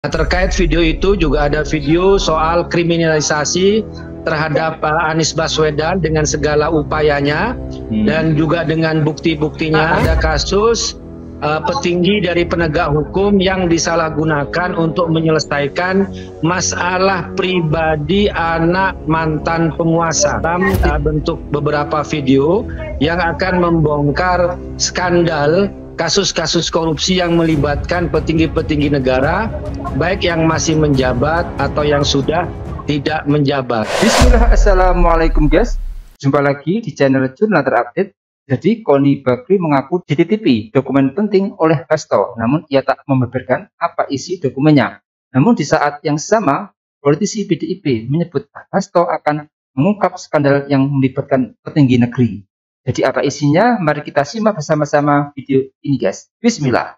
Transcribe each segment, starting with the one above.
Terkait video itu juga ada video soal kriminalisasi terhadap Anies Baswedan dengan segala upayanya dan juga dengan bukti-buktinya. Ada kasus petinggi dari penegak hukum yang disalahgunakan untuk menyelesaikan masalah pribadi anak mantan penguasa dalam bentuk beberapa video yang akan membongkar skandal kasus-kasus korupsi yang melibatkan petinggi-petinggi negara, baik yang masih menjabat atau yang sudah tidak menjabat. Bismillah, assalamualaikum guys. Jumpa lagi di channel Jurnal Terupdate. Jadi Koni Bakri mengaku dititipi dokumen penting oleh Hasto, namun ia tak membeberkan apa isi dokumennya. Namun di saat yang sama, politisi PDIP menyebut Hasto akan mengungkap skandal yang melibatkan petinggi negeri. Jadi apa isinya? Mari kita simak bersama-sama video ini guys. Bismillah.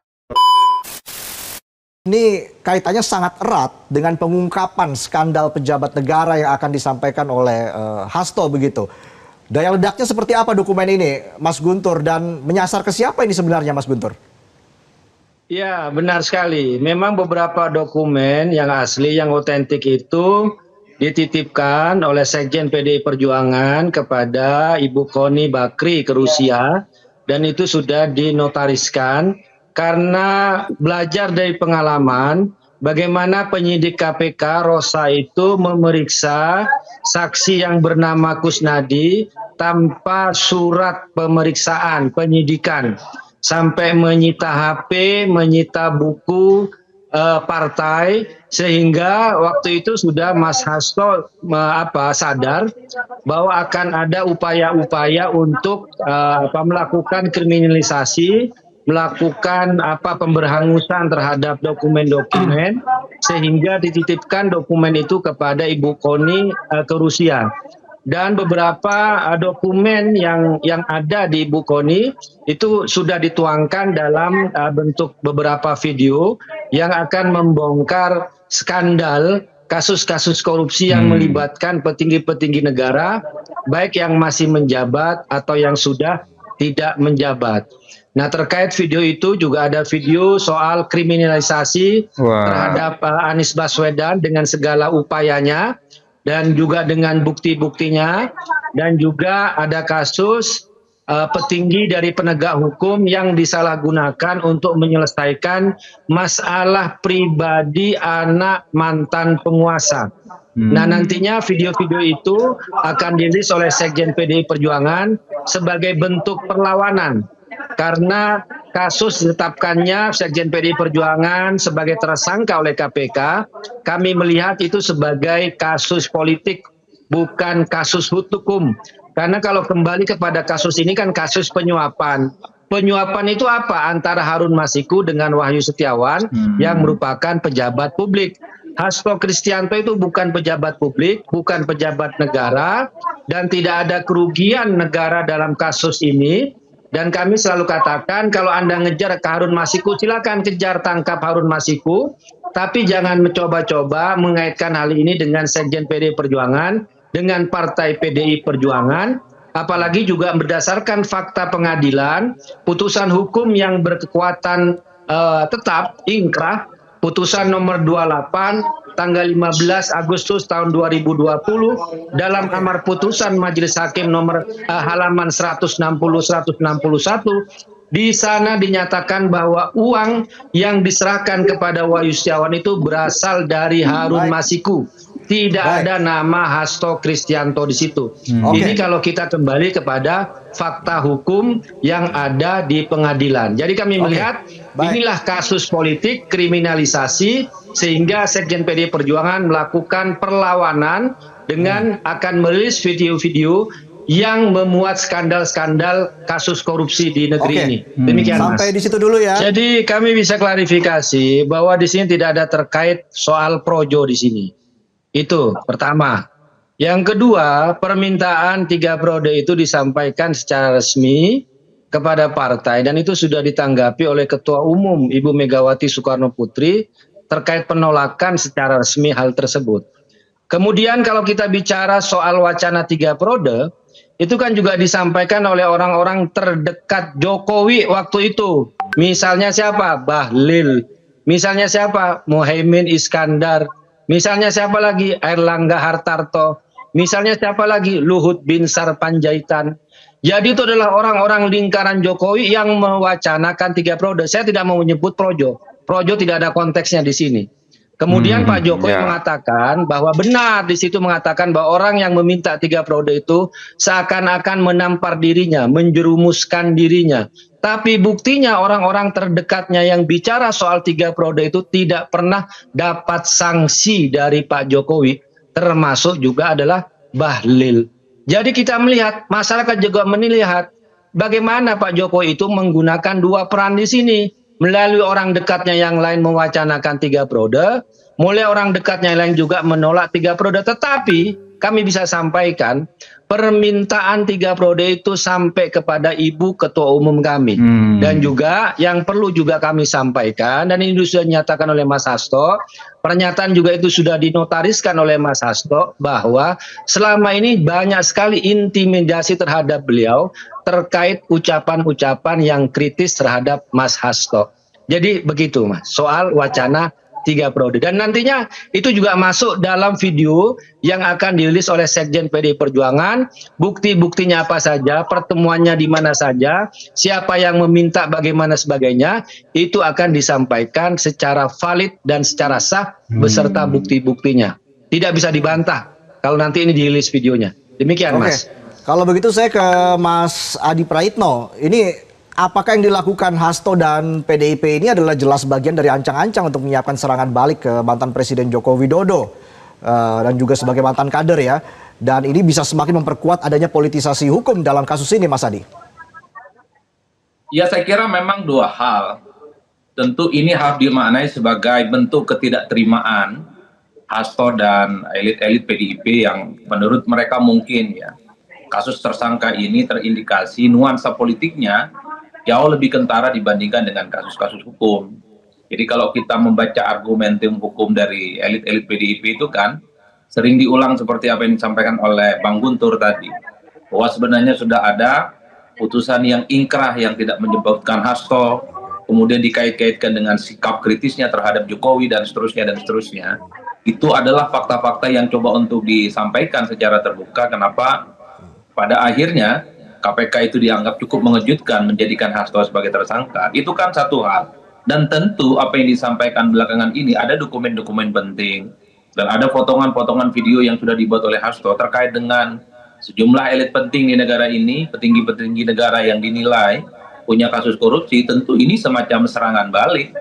Ini kaitannya sangat erat dengan pengungkapan skandal pejabat negara yang akan disampaikan oleh Hasto begitu. Daya ledaknya seperti apa dokumen ini, Mas Guntur, dan menyasar ke siapa ini sebenarnya, Mas Guntur? Ya, benar sekali. Memang beberapa dokumen yang asli, yang otentik itu dititipkan oleh Sekjen PDI Perjuangan kepada Ibu Koni Bakri ke Rusia, dan itu sudah dinotariskan karena belajar dari pengalaman bagaimana penyidik KPK Rosa itu memeriksa saksi yang bernama Kusnadi tanpa surat pemeriksaan penyidikan, sampai menyita HP, menyita buku partai, sehingga waktu itu sudah Mas Hasto sadar bahwa akan ada upaya-upaya untuk melakukan kriminalisasi, melakukan pemberhangusan terhadap dokumen-dokumen, sehingga dititipkan dokumen itu kepada Ibu Koni ke Rusia. Dan beberapa dokumen yang ada di Ibu Koni itu sudah dituangkan dalam bentuk beberapa video yang akan membongkar skandal kasus-kasus korupsi yang melibatkan petinggi-petinggi negara, baik yang masih menjabat atau yang sudah tidak menjabat. Nah, terkait video itu juga ada video soal kriminalisasi terhadap Anies Baswedan dengan segala upayanya dan juga dengan bukti-buktinya, dan juga ada kasus petinggi dari penegak hukum yang disalahgunakan untuk menyelesaikan masalah pribadi anak mantan penguasa. Nah, nantinya video-video itu akan dirilis oleh Sekjen PDI Perjuangan sebagai bentuk perlawanan, karena kasus ditetapkannya Sekjen PDI Perjuangan sebagai tersangka oleh KPK, kami melihat itu sebagai kasus politik, bukan kasus hukum. Karena kalau kembali kepada kasus ini kan kasus penyuapan. Penyuapan itu apa? Antara Harun Masiku dengan Wahyu Setiawan yang merupakan pejabat publik. Hasto Kristianto itu bukan pejabat publik, bukan pejabat negara, dan tidak ada kerugian negara dalam kasus ini. Dan kami selalu katakan, kalau Anda ngejar ke Harun Masiku, silakan kejar, tangkap Harun Masiku, tapi jangan mencoba-coba mengaitkan hal ini dengan Sekjen PDI Perjuangan, dengan Partai PDI Perjuangan, apalagi juga berdasarkan fakta pengadilan, putusan hukum yang berkekuatan tetap, ingkrah, putusan nomor 28 tanggal 15 Agustus tahun 2020 dalam amar putusan Majelis Hakim nomor halaman 160-161, di sana dinyatakan bahwa uang yang diserahkan kepada Wahyu Setiawan itu berasal dari Harun Masiku. Tidak ada nama Hasto Kristianto di situ. Ini kalau kita kembali kepada fakta hukum yang ada di pengadilan. Jadi kami melihat inilah kasus politik kriminalisasi, sehingga Sekjen PDI Perjuangan melakukan perlawanan dengan akan merilis video-video yang memuat skandal-skandal kasus korupsi di negeri ini. Demikian, sampai Mas. di situ dulu ya. Jadi kami bisa klarifikasi bahwa di sini tidak ada terkait soal projo di sini. Itu pertama. Yang kedua, permintaan 3 periode itu disampaikan secara resmi kepada partai, dan itu sudah ditanggapi oleh Ketua Umum Ibu Megawati Soekarno Putri terkait penolakan secara resmi hal tersebut. Kemudian kalau kita bicara soal wacana 3 periode, itu kan juga disampaikan oleh orang-orang terdekat Jokowi waktu itu. Misalnya siapa? Bahlil, Misalnya siapa? Muhaimin Iskandar. Misalnya siapa lagi? Airlangga Hartarto. Misalnya siapa lagi? Luhut Binsar Panjaitan. Jadi itu adalah orang-orang lingkaran Jokowi yang mewacanakan 3 periode. Saya tidak mau menyebut Projo. Projo tidak ada konteksnya di sini. Kemudian Pak Jokowi mengatakan bahwa benar di situ mengatakan bahwa orang yang meminta 3 periode itu seakan-akan menampar dirinya, menjerumuskan dirinya. Tapi buktinya orang-orang terdekatnya yang bicara soal 3 periode itu tidak pernah dapat sanksi dari Pak Jokowi, termasuk juga adalah Bahlil. Jadi kita melihat, masyarakat juga melihat bagaimana Pak Jokowi itu menggunakan 2 peran di sini. Melalui orang dekatnya yang lain mewacanakan 3 periode, mulai orang dekatnya yang lain juga menolak 3 periode. Tetapi kami bisa sampaikan permintaan 3 periode itu sampai kepada Ibu Ketua Umum kami. Dan juga yang perlu juga kami sampaikan, dan ini sudah dinyatakan oleh Mas Hasto, pernyataan juga itu sudah dinotariskan oleh Mas Hasto, bahwa selama ini banyak sekali intimidasi terhadap beliau terkait ucapan-ucapan yang kritis terhadap Mas Hasto. Jadi begitu Mas, soal wacana 3 periode. Dan nantinya itu juga masuk dalam video yang akan dirilis oleh Sekjen PDI Perjuangan, bukti-buktinya apa saja, pertemuannya di mana saja, siapa yang meminta bagaimana sebagainya, itu akan disampaikan secara valid dan secara sah beserta bukti-buktinya. Tidak bisa dibantah kalau nanti ini dirilis videonya. Demikian Mas. Kalau begitu saya ke Mas Adi Praitno. Ini apakah yang dilakukan Hasto dan PDIP ini adalah jelas bagian dari ancang-ancang untuk menyiapkan serangan balik ke mantan Presiden Joko Widodo dan juga sebagai mantan kader ya. Dan ini bisa semakin memperkuat adanya politisasi hukum dalam kasus ini, Mas Adi. Ya, saya kira memang 2 hal. Tentu ini harus dimaknai sebagai bentuk ketidakterimaan Hasto dan elit-elit PDIP yang menurut mereka mungkin ya, kasus tersangka ini terindikasi nuansa politiknya jauh lebih kentara dibandingkan dengan kasus-kasus hukum. Jadi kalau kita membaca argumentum hukum dari elit-elit PDIP itu kan sering diulang seperti apa yang disampaikan oleh Bang Guntur tadi, bahwa sebenarnya sudah ada putusan yang ingkrah yang tidak menyebabkan Hasto, kemudian dikait-kaitkan dengan sikap kritisnya terhadap Jokowi dan seterusnya dan seterusnya. Itu adalah fakta-fakta yang coba untuk disampaikan secara terbuka. Kenapa pada akhirnya KPK itu dianggap cukup mengejutkan menjadikan Hasto sebagai tersangka. Itu kan satu hal. Dan tentu apa yang disampaikan belakangan ini ada dokumen-dokumen penting dan ada potongan-potongan video yang sudah dibuat oleh Hasto terkait dengan sejumlah elit penting di negara ini, petinggi-petinggi negara yang dinilai punya kasus korupsi. Tentu ini semacam serangan balik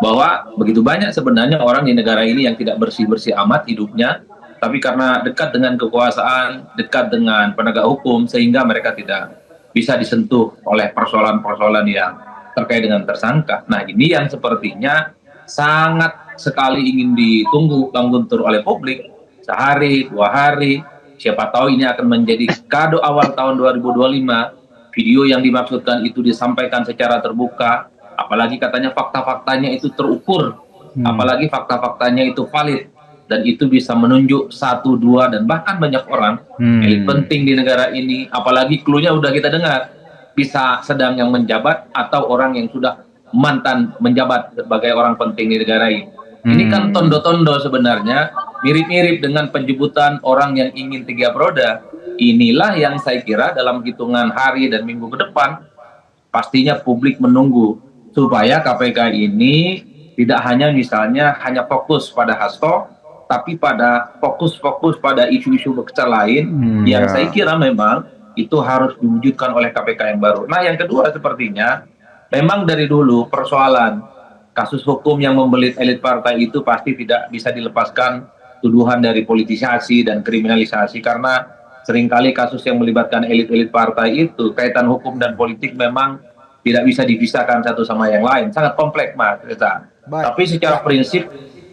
bahwa begitu banyak sebenarnya orang di negara ini yang tidak bersih-bersih amat hidupnya, tapi karena dekat dengan kekuasaan, dekat dengan penegak hukum, sehingga mereka tidak bisa disentuh oleh persoalan-persoalan yang terkait dengan tersangka. Nah, ini yang sepertinya sangat sekali ingin ditunggu Bang Guntur oleh publik. Sehari, 2 hari, siapa tahu ini akan menjadi kado awal tahun 2025. Video yang dimaksudkan itu disampaikan secara terbuka, apalagi katanya fakta-faktanya itu terukur, apalagi fakta-faktanya itu valid. Dan itu bisa menunjuk 1, 2, dan bahkan banyak orang elit penting di negara ini, apalagi cluenya udah kita dengar, bisa sedang yang menjabat atau orang yang sudah mantan menjabat sebagai orang penting di negara ini. Ini kan tondo-tondo sebenarnya, mirip-mirip dengan penjemputan orang yang ingin 3 periode. Inilah yang saya kira dalam hitungan hari dan minggu ke depan, pastinya publik menunggu, supaya KPK ini tidak hanya misalnya hanya fokus pada Hasto, tapi pada fokus pada isu-isu besar lain yang saya kira memang itu harus diwujudkan oleh KPK yang baru. Nah, yang kedua sepertinya memang dari dulu persoalan kasus hukum yang membelit elit partai itu pasti tidak bisa dilepaskan tuduhan dari politisasi dan kriminalisasi, karena seringkali kasus yang melibatkan elit-elit partai itu kaitan hukum dan politik memang tidak bisa dipisahkan satu sama yang lain, sangat kompleks Mas Reza. Tapi secara prinsip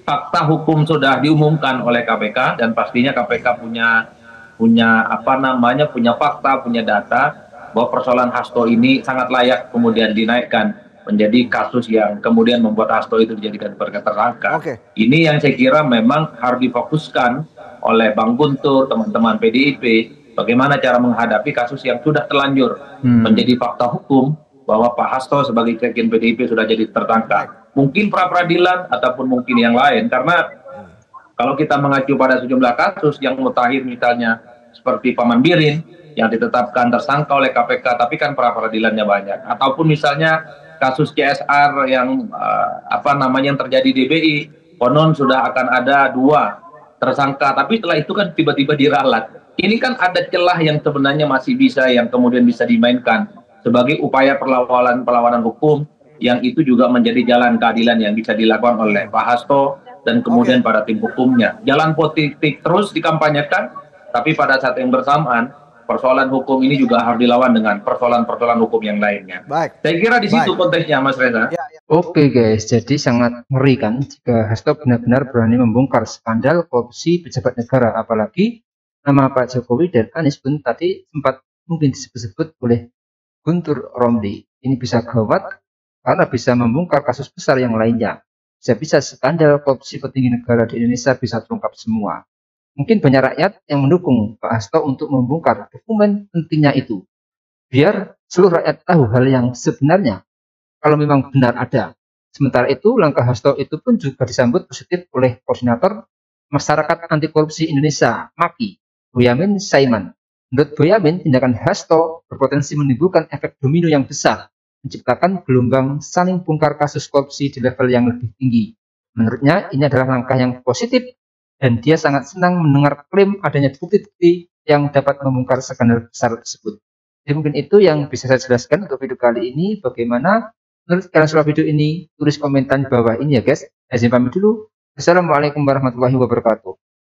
fakta hukum sudah diumumkan oleh KPK dan pastinya KPK punya fakta, punya data bahwa persoalan Hasto ini sangat layak kemudian dinaikkan menjadi kasus yang kemudian membuat Hasto itu dijadikan sebagai tersangka. Ini yang saya kira memang harus difokuskan oleh Bang Guntur, teman-teman PDIP, bagaimana cara menghadapi kasus yang sudah terlanjur menjadi fakta hukum bahwa Pak Hasto sebagai sekjen PDIP sudah jadi tersangka. mungkin pra peradilan ataupun mungkin yang lain. Karena kalau kita mengacu pada sejumlah kasus yang mutakhir misalnya seperti Paman Birin yang ditetapkan tersangka oleh KPK tapi kan pra peradilannya banyak, ataupun misalnya kasus CSR yang yang terjadi di BI, konon sudah akan ada 2 tersangka tapi setelah itu kan tiba-tiba diralat. Ini kan ada celah yang sebenarnya masih bisa yang kemudian bisa dimainkan sebagai upaya perlawanan hukum yang itu juga menjadi jalan keadilan yang bisa dilakukan oleh Pak Hasto dan kemudian pada tim hukumnya. Jalan politik terus dikampanyekan, tapi pada saat yang bersamaan persoalan hukum ini juga harus dilawan dengan persoalan-persoalan hukum yang lainnya. Baik. Saya kira di situ konteksnya, Mas Reza. Oke guys, jadi sangat ngeri kan jika Hasto benar-benar berani membongkar skandal korupsi pejabat negara, apalagi nama Pak Jokowi dan Anies pun tadi sempat mungkin disebut-sebut oleh Guntur Romli. Ini bisa gawat karena bisa membongkar kasus besar yang lainnya. Bisa-bisa skandal korupsi petinggi negara di Indonesia bisa terungkap semua. Mungkin banyak rakyat yang mendukung Pak Hasto untuk membongkar dokumen pentingnya itu. Biar seluruh rakyat tahu hal yang sebenarnya, kalau memang benar ada. Sementara itu, langkah Hasto itu pun juga disambut positif oleh Koordinator Masyarakat Anti Korupsi Indonesia, MAKI, Boyamin Saiman. Menurut Boyamin, tindakan Hasto berpotensi menimbulkan efek domino yang besar, menciptakan gelombang saling bongkar kasus korupsi di level yang lebih tinggi. Menurutnya, ini adalah langkah yang positif dan dia sangat senang mendengar klaim adanya bukti-bukti yang dapat membongkar skandal besar tersebut. Jadi mungkin itu yang bisa saya jelaskan untuk video kali ini. Bagaimana menurut kalian soal video ini? Tulis komentar di bawah ini ya guys. Saya pamit dulu. Assalamualaikum warahmatullahi wabarakatuh.